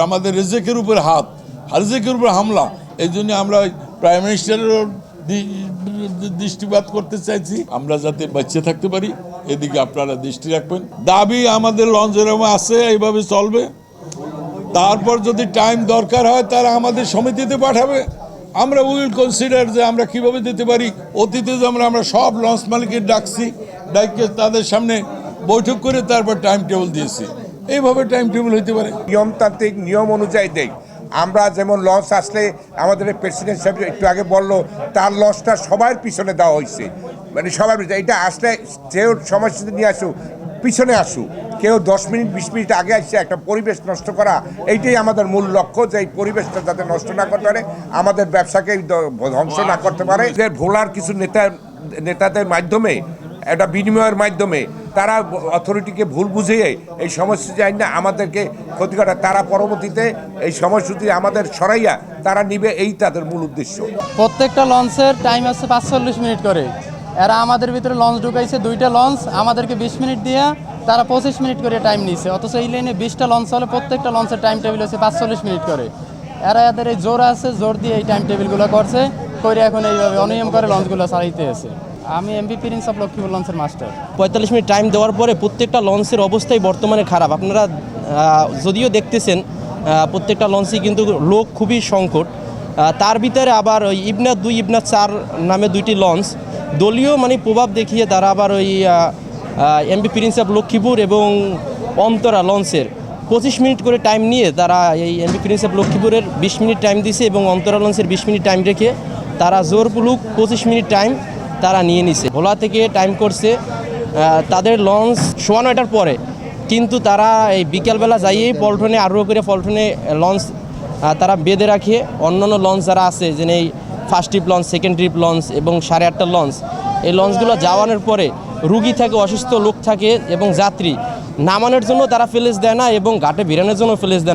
আমাদের রেজেকের উপর হাত রেজেকের উপর হামলা, এই জন্য আমরা প্রাইম মিনিস্টারেরও দৃষ্টিপাত করতে চাইছি, আমরা যাতে বাঁচিয়ে থাকতে পারি, এদিকে আপনারা দৃষ্টি রাখবেন। দাবি আমাদের লঞ্চের আছে, এইভাবে চলবে। তারপর যদি টাইম দরকার হয় তারা আমাদের সমিতিতে পাঠাবে, আমরা উইল কনসিডার যে আমরা কিভাবে দিতে পারি। অতীতে যেমন আমরা সব লঞ্চ মালিকের ডাকছি, ডাইকে তাদের সামনে বৈঠক করে তারপর টাইম টেবিল দিয়েছি, এইভাবে টাইম টেবিল হইতে পারে। নিয়মতান্ত্রিক নিয়ম অনুযায়ী দেই আমরা, যেমন লঞ্চ আসলে আমাদের প্রেসিডেন্ট সাহেব একটু আগে বললো তার লঞ্চটা সবার পিছনে দেওয়া হয়েছে, মানে সবার এটা আসলে কেউ সময়সূচি নিয়ে আসুক, পিছনে আসুক, কেউ 10 মিনিট 20 মিনিট আগে আসছে একটা পরিবেশ নষ্ট করা, এইটাই আমাদের মূল লক্ষ্য, যে এই পরিবেশটা যাতে নষ্ট না করতে পারে, আমাদের ব্যবসাকে ধ্বংস না করতে পারে। যে ভোলার কিছু নেতাদের মাধ্যমে, একটা বিনিময়ের মাধ্যমে তারা অথরিটিকে ভুল বুঝিয়ে এই সময়সূচি আইন না আমাদেরকে ক্ষতি করে, তারা পরবর্তীতে এই সময়সূচি আমাদের সরাইয়া তারা নিবে, এই তাদের মূল উদ্দেশ্য। প্রত্যেকটা লঞ্চের টাইম আছে 45 মিনিট করে। এরা আমাদের ভিতরে লঞ্চ ঢুকাইছে, 2টা লঞ্চ, আমাদেরকে 20 মিনিট দিয়ে তারা 25 মিনিট করে টাইম নিছে। অথচ এই লাইনে 20টা লঞ্চ হলে প্রত্যেকটা লঞ্চের টাইম টেবিল হচ্ছে 45 মিনিট করে। এরা এদের এই জোর আছে, জোর দিয়ে এই টাইম টেবিলগুলো করছে, করে এখন এইভাবে অনিয়ম করে লঞ্চগুলো চালাইতে আছে। আমি এমপি প্রিন্স অফ লক্ষ্মীপুর লঞ্চের মাস্টার। 45 মিনিট টাইম দেওয়ার পরে প্রত্যেকটা লঞ্চের অবস্থাই বর্তমানে খারাপ। আপনারা যদিও দেখতেছেন প্রত্যেকটা লঞ্চই কিন্তু লোক খুবই সংকট। তার ভিতরে আবার ওই ইবনাথ 2, ইবনাথ 4 নামে 2টি লঞ্চ দলীয় প্রভাব দেখিয়ে তারা আবার ওই এমপি প্রিন্স অফ লক্ষ্মীপুর এবং অন্তরা লঞ্চের 25 মিনিট করে টাইম নিয়ে তারা এই এমপি প্রিন্স অফ লক্ষ্মীপুরের 20 মিনিট টাইম দিছে এবং অন্তরা লঞ্চের 20 মিনিট টাইম রেখে তারা জোরপুলুক 25 মিনিট টাইম তারা নিয়ে নিছে। ভোলা থেকে টাইম করছে তাদের লঞ্চ 9:15টার পরে, কিন্তু তারা এই বিকেলবেলা যাইয়েই পল্টনে আরও করে পল্টনে লঞ্চ তারা বেঁধে রাখে। অন্যান্য লঞ্চ যারা আছে, যেন এই first trip launch, second trip launch এবং 8:30টার লঞ্চ, এই লঞ্চগুলো যাওয়ানোর পরে রুগী থাকে, অসুস্থ লোক থাকে এবং যাত্রী নামানোর জন্য তারা ফেলেস দেয় না এবং ঘাটে বেরানোর জন্য ফেলেস দেয় না।